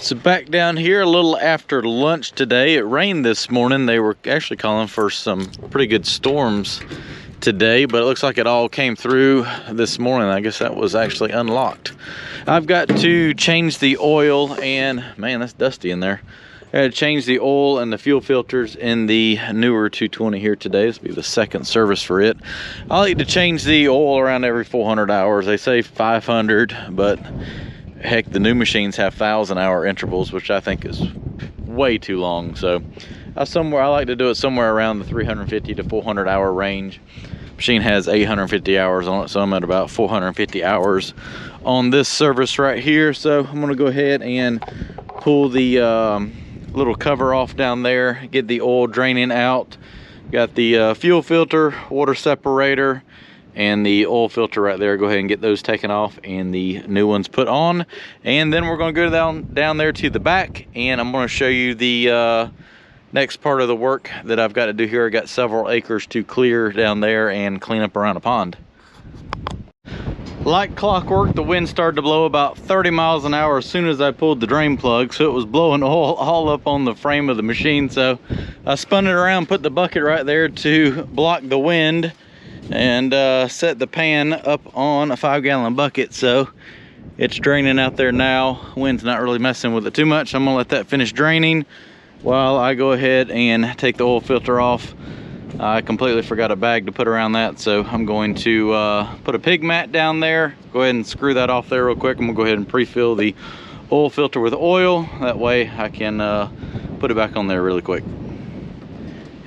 So back down here a little after lunch today. It rained this morning. They were actually calling for some pretty good storms today, but it looks like it all came through this morning. I guess that was actually unlocked. I've got to change the oil, and man, that's dusty in there. I had to change the oil and the fuel filters in the newer 220 here today. This will be the second service for it. I like to change the oil around every 400 hours. They say 500, but heck, the new machines have 1,000-hour intervals, which I think is way too long. So I like to do it somewhere around the 350 to 400 hour range. Machine has 850 hours on it, so I'm at about 450 hours on this service right here. So I'm gonna go ahead and pull the little cover off down there, get the oil draining out. Got the fuel filter, water separator, and the oil filter right there. Go ahead and get those taken off and the new ones put on. And then we're gonna go down there to the back, and I'm gonna show you the next part of the work that I've got to do here. I got several acres to clear down there and clean up around a pond. Like clockwork, the wind started to blow about 30 miles an hour as soon as I pulled the drain plug, so it was blowing oil all up on the frame of the machine. So I spun it around, put the bucket right there to block the wind, and set the pan up on a 5-gallon bucket, so it's draining out there now. Wind's not really messing with it too much. I'm gonna let that finish draining while I go ahead and take the oil filter off. I completely forgot a bag to put around that, so I'm going to put a pig mat down there. Go ahead and screw that off there real quick. I'm gonna go ahead and pre-fill the oil filter with oil. That way I can put it back on there really quick,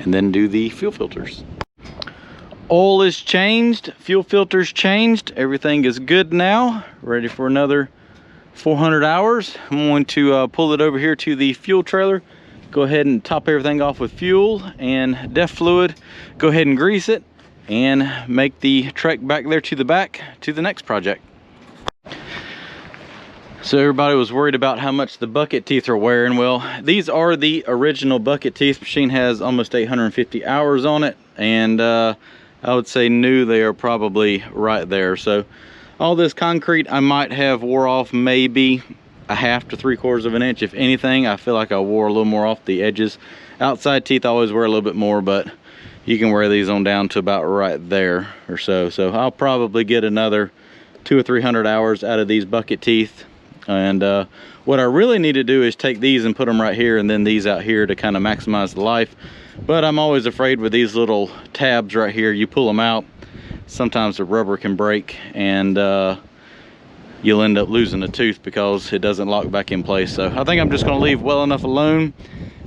and then do the fuel filters. Oil is changed, fuel filters changed, everything is good now, ready for another 400 hours. I'm going to pull it over here to the fuel trailer, go ahead and top everything off with fuel and DEF fluid, go ahead and grease it, and make the trek back there to the back to the next project. So everybody was worried about how much the bucket teeth are wearing. Well, these are the original bucket teeth. Machine has almost 850 hours on it, and I would say new, they are probably right there. So all this concrete I might have wore off maybe a 1/2 to 3/4 of an inch. If anything, I feel like I wore a little more off the edges. Outside teeth I always wear a little bit more, but you can wear these on down to about right there or so. So I'll probably get another 200 or 300 hours out of these bucket teeth. And what I really need to do is take these and put them right here, and then these out here to kind of maximize the life. But I'm always afraid with these little tabs right here, you pull them out, sometimes the rubber can break, and you'll end up losing a tooth because it doesn't lock back in place. So I think I'm just going to leave well enough alone,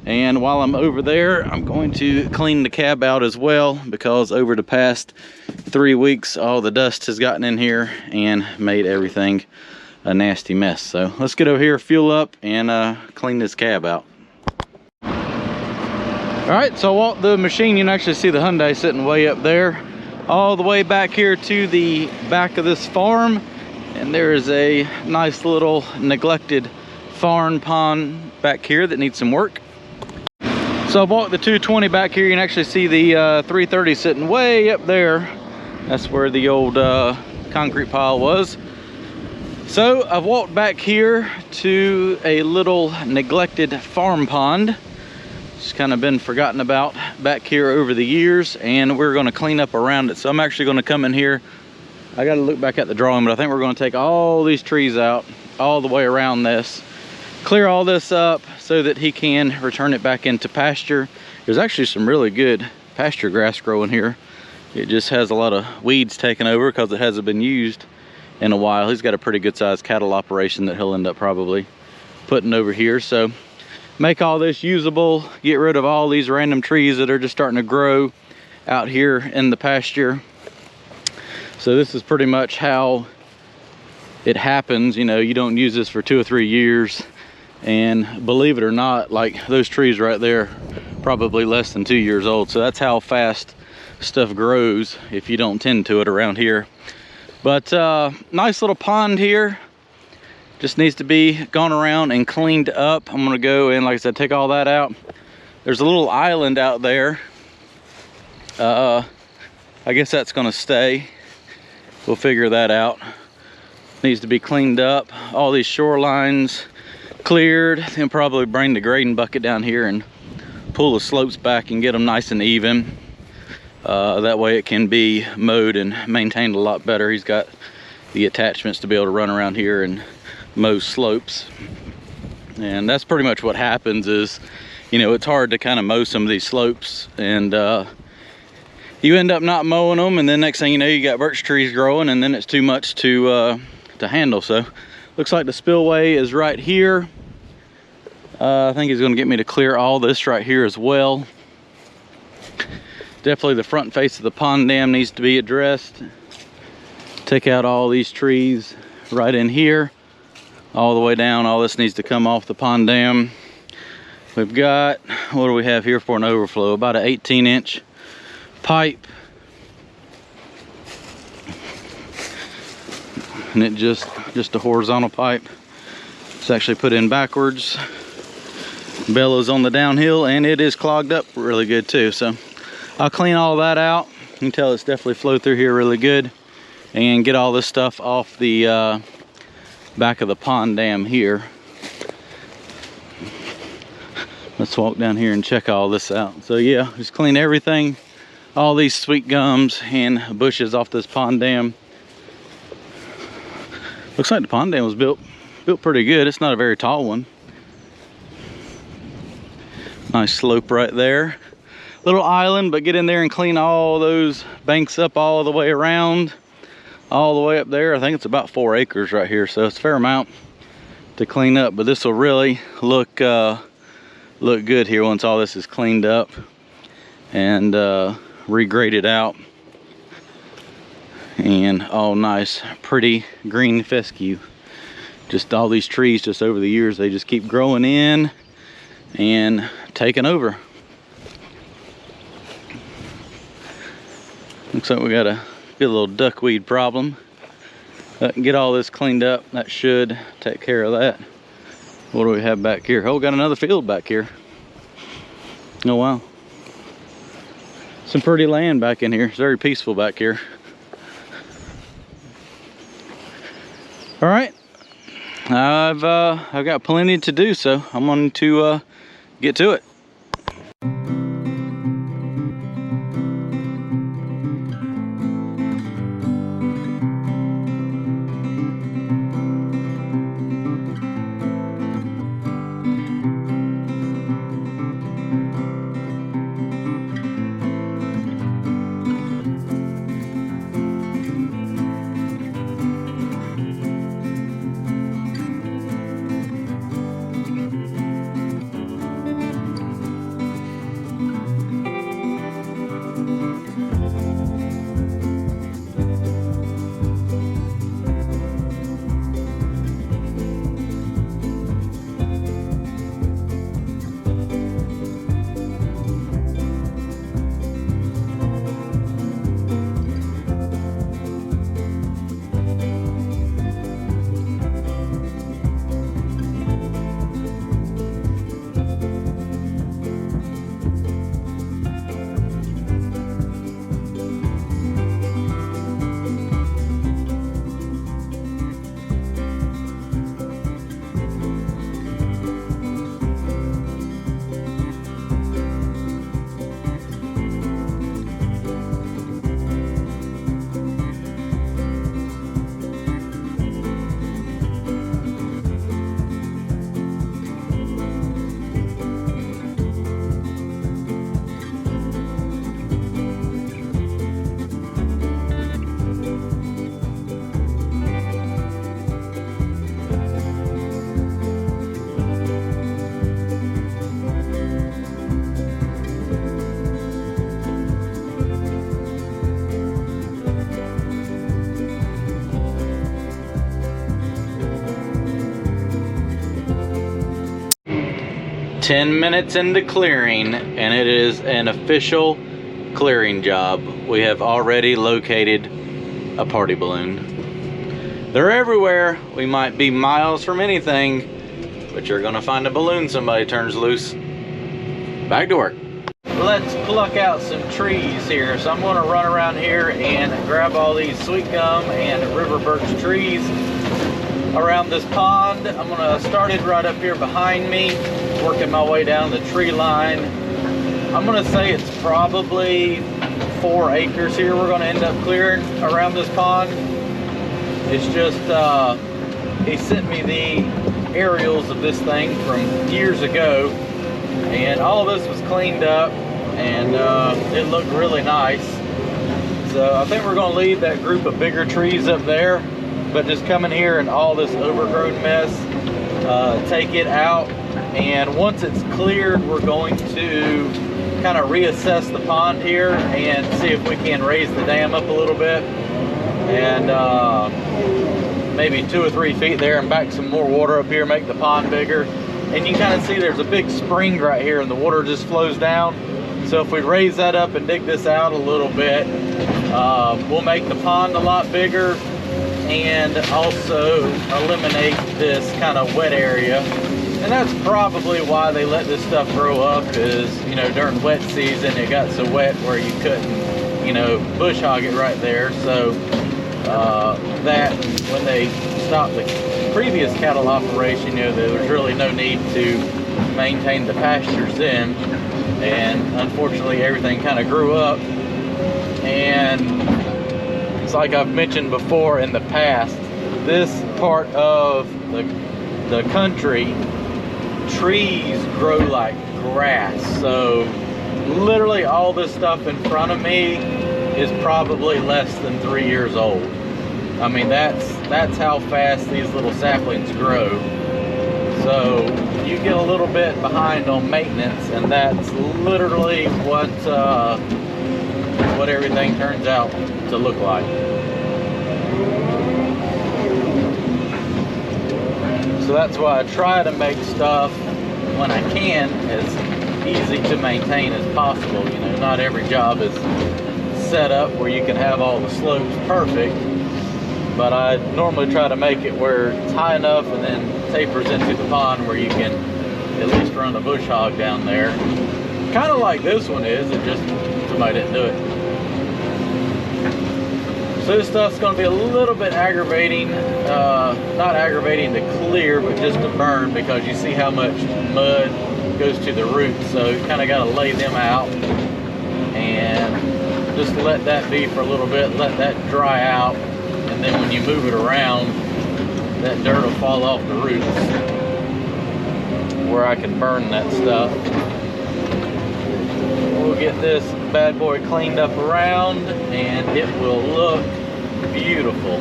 and while I'm over there, I'm going to clean the cab out as well, because over the past 3 weeks all the dust has gotten in here and made everything a nasty mess. So let's get over here, fuel up, and clean this cab out. All right, so I walked the machine. You can actually see the Hyundai sitting way up there, all the way back here to the back of this farm. And there is a nice little neglected farm pond back here that needs some work. So I walked the 220 back here. You can actually see the 330 sitting way up there. That's where the old concrete pile was. So I've walked back here to a little neglected farm pond. It's kind of been forgotten about back here over the years, and we're going to clean up around it. So I'm actually going to come in here. I got to look back at the drawing, but I think we're going to take all these trees out all the way around this, clear all this up so that he can return it back into pasture. There's actually some really good pasture grass growing here. It just has a lot of weeds taken over because it hasn't been used in a while. He's got a pretty good sized cattle operation that he'll end up probably putting over here. So make all this usable, get rid of all these random trees that are just starting to grow out here in the pasture. So this is pretty much how it happens. You know, you don't use this for 2 or 3 years, and believe it or not, like those trees right there, probably less than 2 years old. So that's how fast stuff grows if you don't tend to it around here. But nice little pond here. Just needs to be gone around and cleaned up. I'm gonna go and, like I said, take all that out. There's a little island out there. I guess that's gonna stay. We'll figure that out. Needs to be cleaned up. All these shorelines cleared, then probably bring the grading bucket down here and pull the slopes back and get them nice and even. That way it can be mowed and maintained a lot better. He's got the attachments to be able to run around here and mow slopes. And that's pretty much what happens is, you know, it's hard to kind of mow some of these slopes, and you end up not mowing them, and then next thing you know, you got birch trees growing, and then it's too much to handle. So looks like the spillway is right here. I think he's going to get me to clear all this right here as well. Definitely the front face of the pond dam needs to be addressed. Take out all these trees right in here, all the way down. All this needs to come off the pond dam. We've got, what do we have here for an overflow? About an 18-inch pipe. And it just a horizontal pipe. It's actually put in backwards. Bellows on the downhill, and it is clogged up really good too. So I'll clean all that out. You can tell it's definitely flowed through here really good, and get all this stuff off the back of the pond dam here. Let's walk down here and check all this out. So yeah, just clean everything, all these sweet gums and bushes off this pond dam. Looks like the pond dam was built pretty good. It's not a very tall one. Nice slope right there. Little island, but get in there and clean all those banks up all the way around, all the way up there. I think it's about 4 acres right here, so it's a fair amount to clean up. But this will really look good here once all this is cleaned up and regraded out, and all nice pretty green fescue. Just all these trees, just over the years, they just keep growing in and taking over. Looks like we got a good little duckweed problem. Get all this cleaned up, that should take care of that. What do we have back here? Oh, we got another field back here. Oh wow, some pretty land back in here. It's very peaceful back here. All right, I've got plenty to do, so I'm going to get to it. Ten minutes into clearing, and it is an official clearing job. We have already located a party balloon. They're everywhere. We might be miles from anything, but you're gonna find a balloon somebody turns loose. Back to work. Let's pluck out some trees here. So I'm gonna run around here and grab all these sweet gum and river birch trees. around this pond. I'm gonna start it right up here behind me, working my way down the tree line. I'm gonna say it's probably 4 acres here we're gonna end up clearing around this pond. It's just, he sent me the aerials of this thing from years ago, and all this was cleaned up, and it looked really nice. So I think we're gonna leave that group of bigger trees up there, but just come in here and all this overgrown mess, take it out, and once it's cleared, we're going to kind of reassess the pond here and see if we can raise the dam up a little bit, and maybe 2 or 3 feet there, and back some more water up here, make the pond bigger. And you can kind of see there's a big spring right here, and the water just flows down. So if we raise that up and dig this out a little bit, we'll make the pond a lot bigger, and also eliminate this kind of wet area. And that's probably why they let this stuff grow up, is, you know, during wet season it got so wet where you couldn't, you know, bush hog it right there. So that when they stopped the previous cattle operation, you know, there was really no need to maintain the pastures then, and unfortunately everything kind of grew up. And it's like I've mentioned before in the past, this part of the country, trees grow like grass. So literally all this stuff in front of me is probably less than 3 years old. I mean, that's how fast these little saplings grow. So you get a little bit behind on maintenance, and that's literally what everything turns out to look like. So that's why I try to make stuff, when I can, as easy to maintain as possible. You know, not every job is set up where you can have all the slopes perfect, but I normally try to make it where it's high enough and then tapers into the pond where you can at least run a bush hog down there. Kind of like this one is, it just, somebody didn't do it. So this stuff's going to be a little bit aggravating, not aggravating to clear, but just to burn, because you see how much mud goes to the roots. So you kind of got to lay them out and just let that be for a little bit, let that dry out, and then when you move it around, that dirt will fall off the roots where I can burn that stuff. We'll get this bad boy cleaned up around, and it will look beautiful.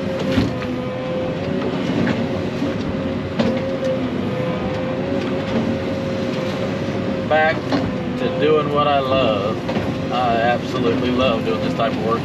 Back to doing what I love. I absolutely love doing this type of work.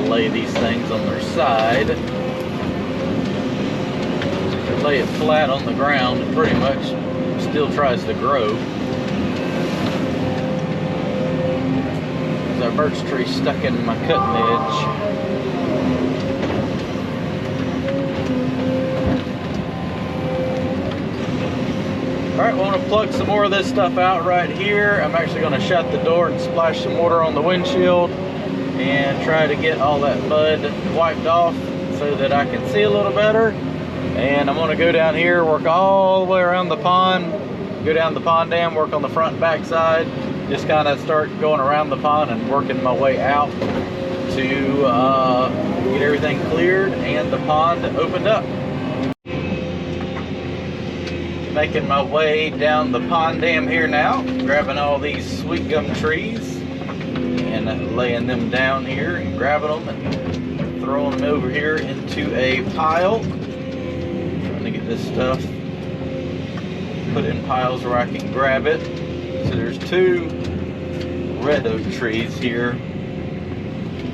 Lay these things on their side. Lay it flat on the ground, it pretty much still tries to grow. There's our birch tree stuck in my cutting edge. Alright, we want to plug some more of this stuff out right here. I'm actually going to shut the door and splash some water on the windshield and try to get all that mud wiped off so that I can see a little better. And I'm going to go down here, work all the way around the pond, go down the pond dam, work on the front and back side, just kind of start going around the pond and working my way out to get everything cleared and the pond opened up. Making my way down the pond dam here now, grabbing all these sweet gum trees and laying them down here and grabbing them and throwing them over here into a pile. Trying to get this stuff put in piles where I can grab it So there's 2 red oak trees here.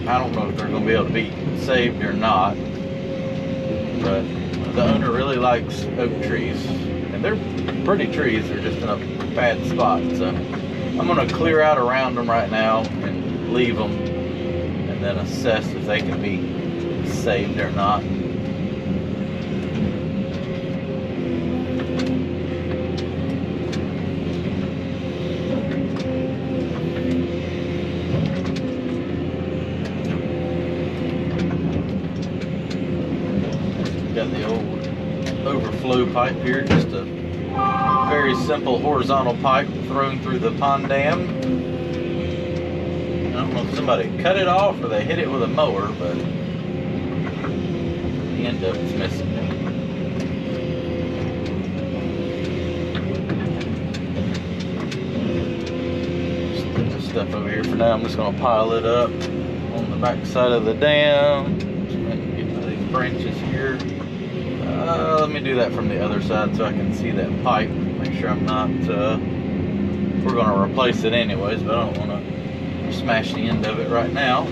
I don't know if they're going to be able to be saved or not, but the owner really likes oak trees, and they're pretty trees. They're just in a bad spot. So I'm going to clear out around them right now and leave them, and then assess if they can be saved or not. Got the old overflow pipe here, just a very simple horizontal pipe thrown through the pond dam. I don't know if somebody cut it off or they hit it with a mower, but the end of it's missing. Just put this stuff over here for now. I'm just going to pile it up on the back side of the dam. Get these branches here. Let me do that from the other side so I can see that pipe. Make sure I'm not, we're going to replace it anyways, but I don't want to smash the end of it right now.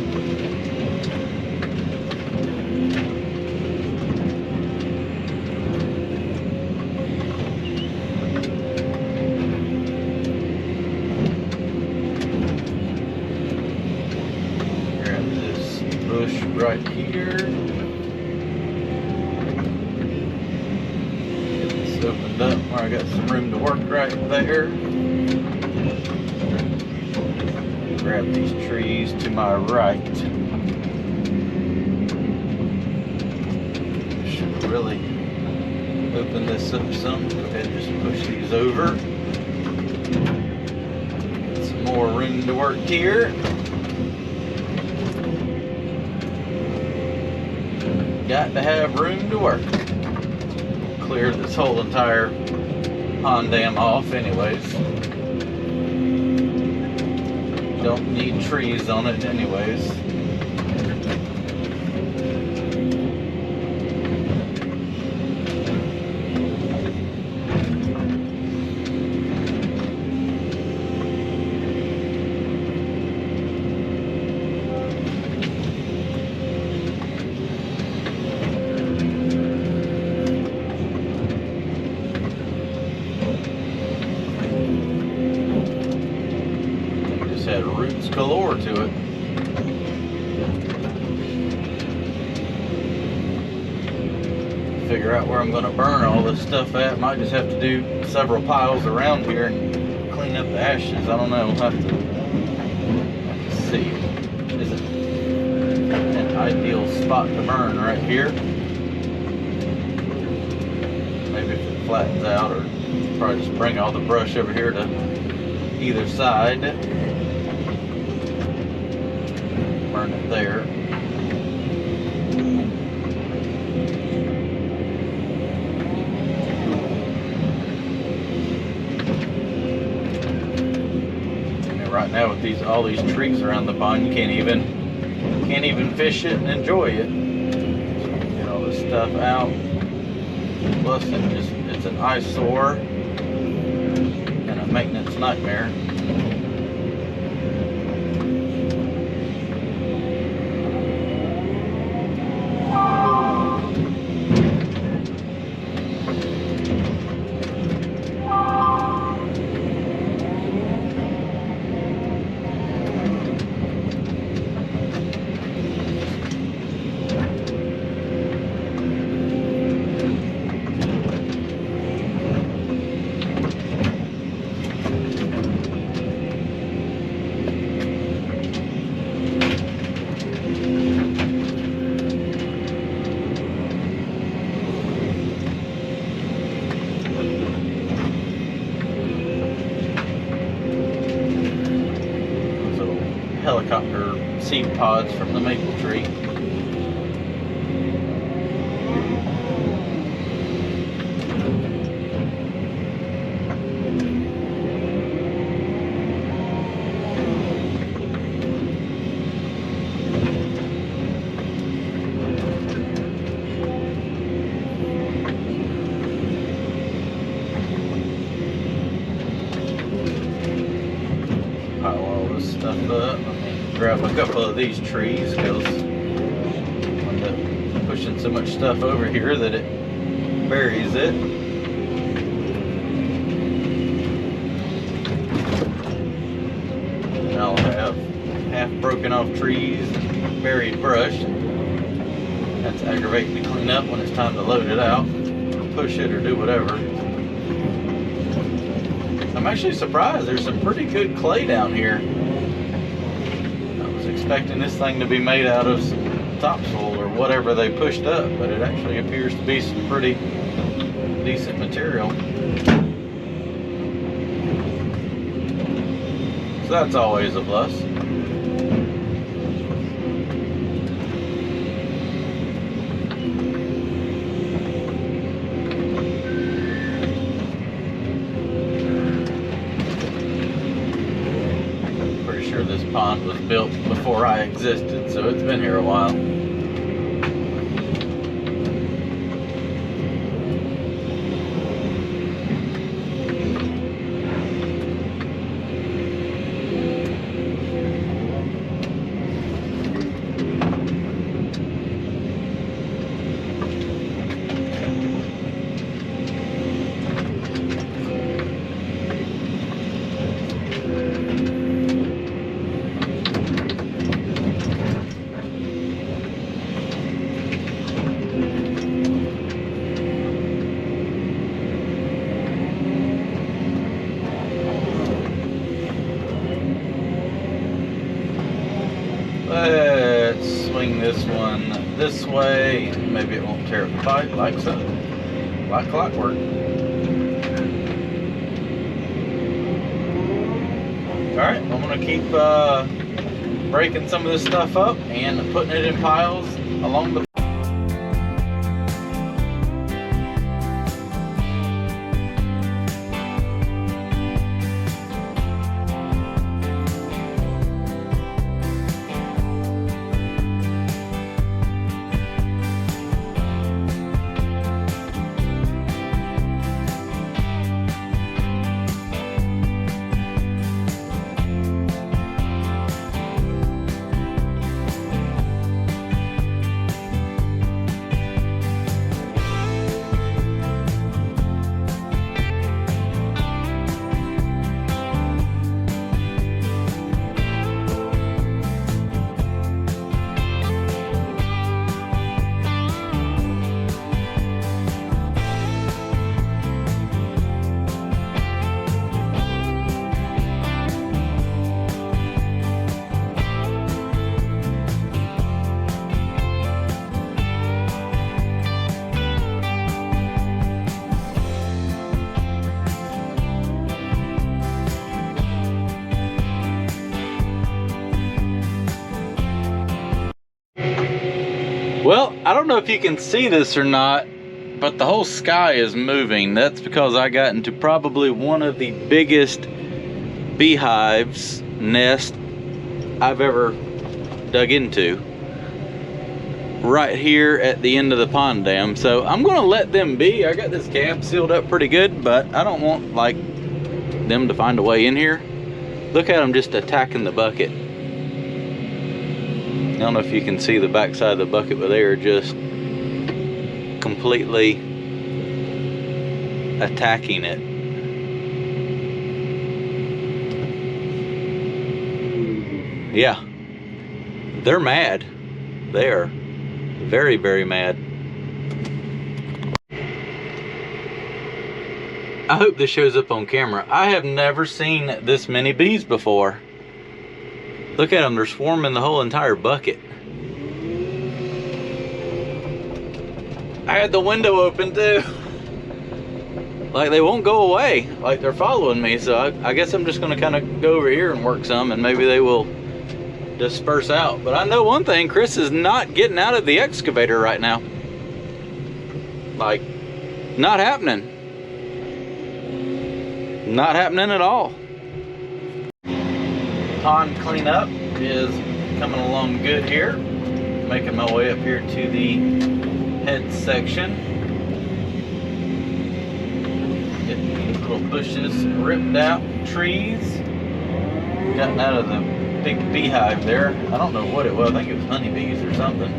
Grab this bush right here. Opened up where I got some room to work right there. Grab these trees to my right. Should really open this up some. Go ahead and just push these over. Get some more room to work here. Got to have room to work. Clear this whole entire pond dam off anyways. Don't need trees on it anyways. Had roots galore to it. Figure out where I'm going to burn all this stuff at. Might just have to do several piles around here and clean up the ashes. I don't know. We'll have to see. Is it an ideal spot to burn right here? Maybe if it flattens out, or probably just bring all the brush over here to either side. Burn it there. And right now with all these trees around the pond, you can't even fish it and enjoy it. Get all this stuff out. Plus it's an eyesore and a maintenance nightmare. Helicopter seed pods from the maple tree. Let me grab a couple of these trees because I'm pushing so much stuff over here that it buries it. And I'll have half broken off trees and buried brush. That's aggravating to clean up when it's time to load it out, or push it, or do whatever. I'm actually surprised. There's some pretty good clay down here. I was expecting this thing to be made out of some topsoil or whatever they pushed up, but it actually appears to be some pretty decent material. So that's always a plus. This pond was built before I existed, so it's been here a while. Let's swing this one this way. Maybe it won't tear up the pipe like so. Like clockwork. Alright, I'm going to keep breaking some of this stuff up and putting it in piles along the Well, I don't know if you can see this or not, but the whole sky is moving. That's because I got into probably one of the biggest beehives nest I've ever dug into. Right here at the end of the pond dam. So I'm gonna let them be. I got this gap sealed up pretty good, but I don't want like them to find a way in here. Look at them just attacking the bucket. I don't know if you can see the backside of the bucket, but they are just completely attacking it. Yeah, they're mad. They are very, very mad. I hope this shows up on camera. I have never seen this many bees before. Look at them, they're swarming the whole entire bucket. I had the window open too. Like they won't go away, like they're following me. So I guess I'm just gonna kind of go over here and work some and maybe they will disperse out. But I know one thing, Chris is not getting out of the excavator right now. Like, not happening. Not happening at all. Pond cleanup is coming along good here. Making my way up here to the head section. Getting these little bushes ripped out, trees gotten out of the big beehive there. I don't know what it was. I think it was honeybees or something.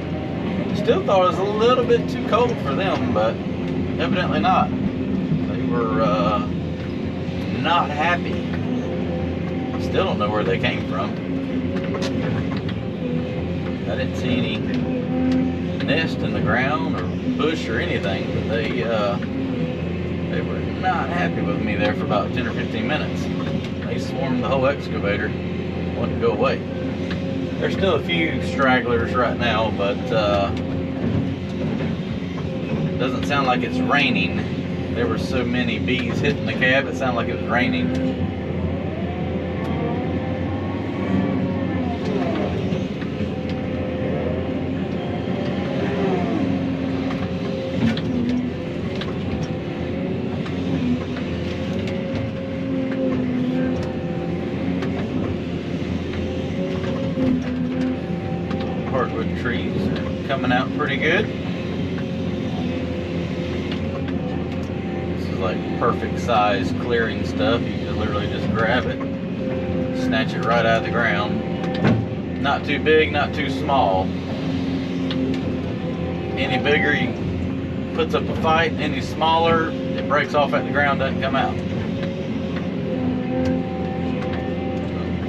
Still thought it was a little bit too cold for them, but evidently not. They were not happy. Still don't know where they came from. I didn't see any nest in the ground or bush or anything, but they were not happy with me there for about 10 or 15 minutes. They swarmed the whole excavator, wanted to go away. There's still a few stragglers right now, but it doesn't sound like it's raining. There were so many bees hitting the cab, it sounded like it was raining. Hardwood trees are coming out pretty good. This is like perfect size clearing stuff. You can literally just grab it, snatch it right out of the ground. Not too big, not too small. Any bigger, he puts up a fight. Any smaller, it breaks off at the ground, doesn't come out.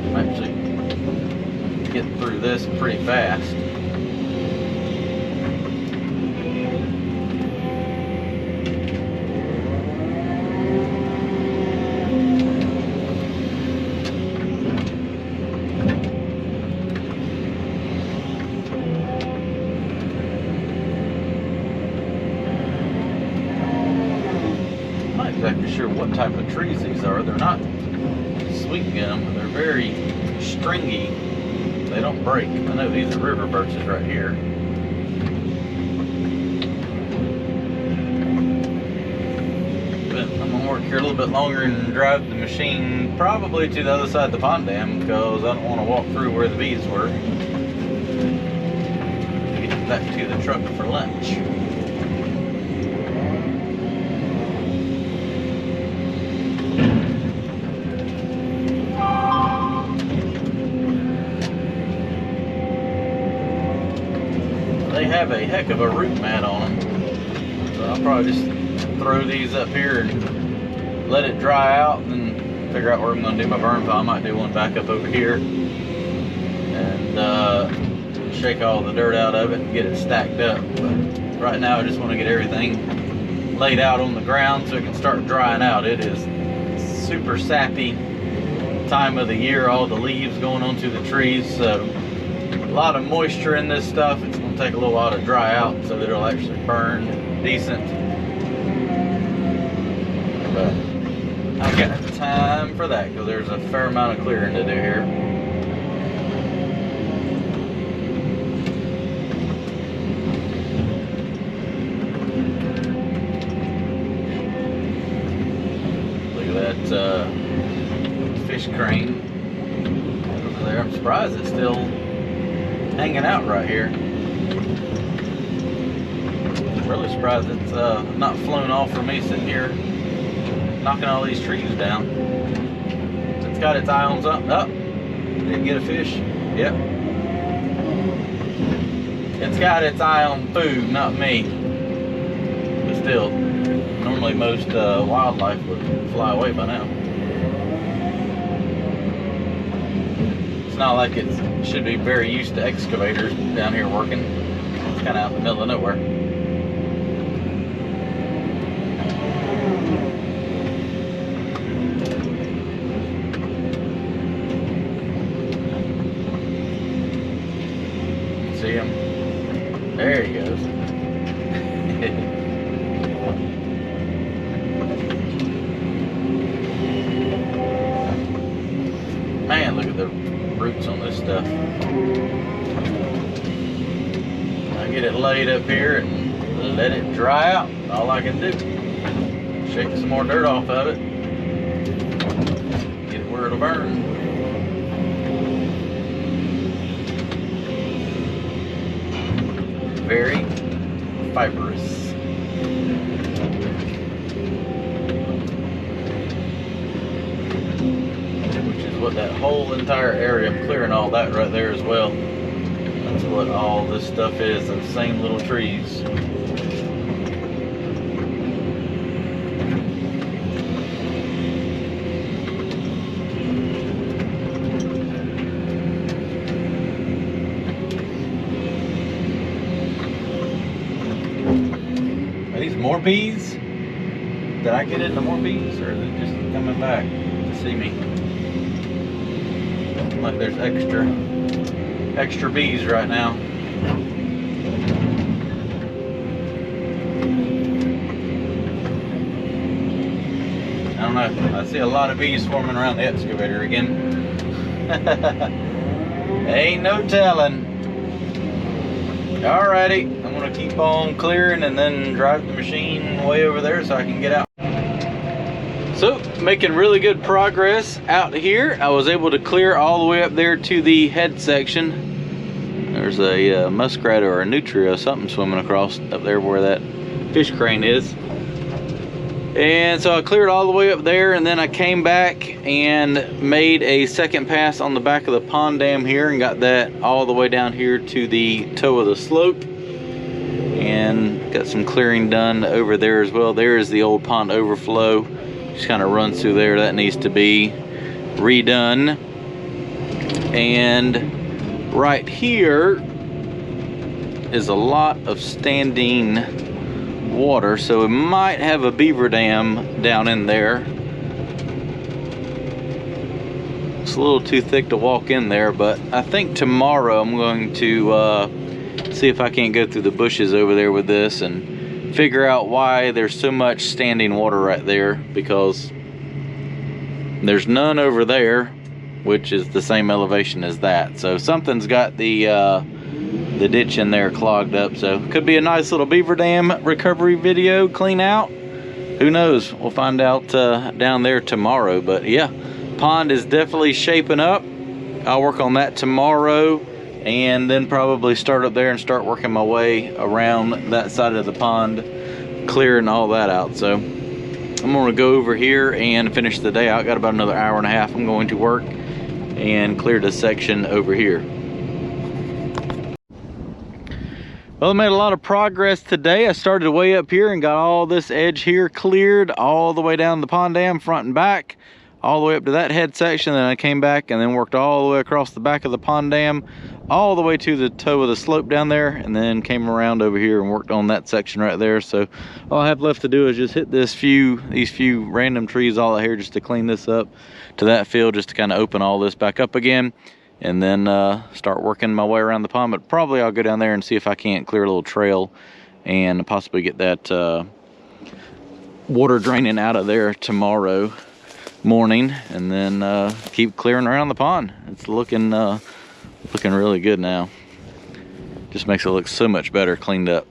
I'm actually getting through this pretty fast. I'm not exactly sure what type of trees these are. They're not sweet gum. They're very stringy. They don't break. I know these are river birches right here. But I'm gonna work here a little bit longer and drive the machine probably to the other side of the pond dam because I don't want to walk through where the bees were. Get back to the truck for lunch. They have a heck of a root mat on them, so I'll probably just throw these up here and let it dry out and then figure out where I'm going to do my burn pile. I might do one back up over here and shake all the dirt out of it and get it stacked up. But right now I just want to get everything laid out on the ground so it can start drying out. It is super sappy time of the year, all the leaves going onto the trees, so a lot of moisture in this stuff. It's going to take a little while to dry out so that it'll actually burn decent. But I've got time for that because there's a fair amount of clearing to do here. Look at that fish crane over there. I'm surprised it's still hanging out right here. I'm really surprised it's not flown off for me sitting here knocking all these trees down. It's got its eye on something. Oh, didn't get a fish. Yep. It's got its eye on food, not me. But still, normally most wildlife would fly away by now. It's not like it should be very used to excavators down here working. It's kind of out in the middle of nowhere. See him? There he goes. Man, look at the roots on this stuff. I get it laid up here and let it dry out. All I can do. Shake some more dirt off of it. Get it where it'll burn. Very fibrous. Which is what But that whole entire area, I'm clearing all that right there as well. That's what all this stuff is, the same little trees. Are these more bees? Did I get into more bees, or is it just coming back to see me? Looking like there's extra bees right now. I don't know. I see a lot of bees swarming around the excavator again. Ain't no telling. Alrighty, I'm gonna keep on clearing and then drive the machine way over there so I can get out. So, making really good progress out here. I was able to clear all the way up there to the head section. There's a muskrat or a nutria or something swimming across up there where that fish crane is. And so I cleared all the way up there, and then I came back and made a second pass on the back of the pond dam here and got that all the way down here to the toe of the slope. And got some clearing done over there as well. There is the old pond overflow. Just kind of runs through there. That needs to be redone. And right here is a lot of standing water, so we might have a beaver dam down in there. It's a little too thick to walk in there, but I think tomorrow I'm going to see if I can't go through the bushes over there with this and figure out why there's so much standing water right there, because there's none over there, which is the same elevation as that. So something's got the ditch in there clogged up. So could be a nice little beaver dam recovery video, clean out. Who knows? We'll find out down there tomorrow. But yeah, pond is definitely shaping up. I'll work on that tomorrow, and then probably start up there and start working my way around that side of the pond, clearing all that out. So I'm going to go over here and finish the day out. Got about another hour and a half. I'm going to work and clear the section over here. Well, I made a lot of progress today. I started way up here and got all this edge here cleared all the way down the pond dam, front and back, all the way up to that head section. Then I came back and then worked all the way across the back of the pond dam, all the way to the toe of the slope down there, and then came around over here and worked on that section right there. So all I have left to do is just hit these few random trees all out here just to clean this up to that field, just to kind of open all this back up again, and then start working my way around the pond. But probably I'll go down there and see if I can't clear a little trail and possibly get that water draining out of there tomorrow morning, and then keep clearing around the pond. It's looking really good now. Just makes it look so much better cleaned up.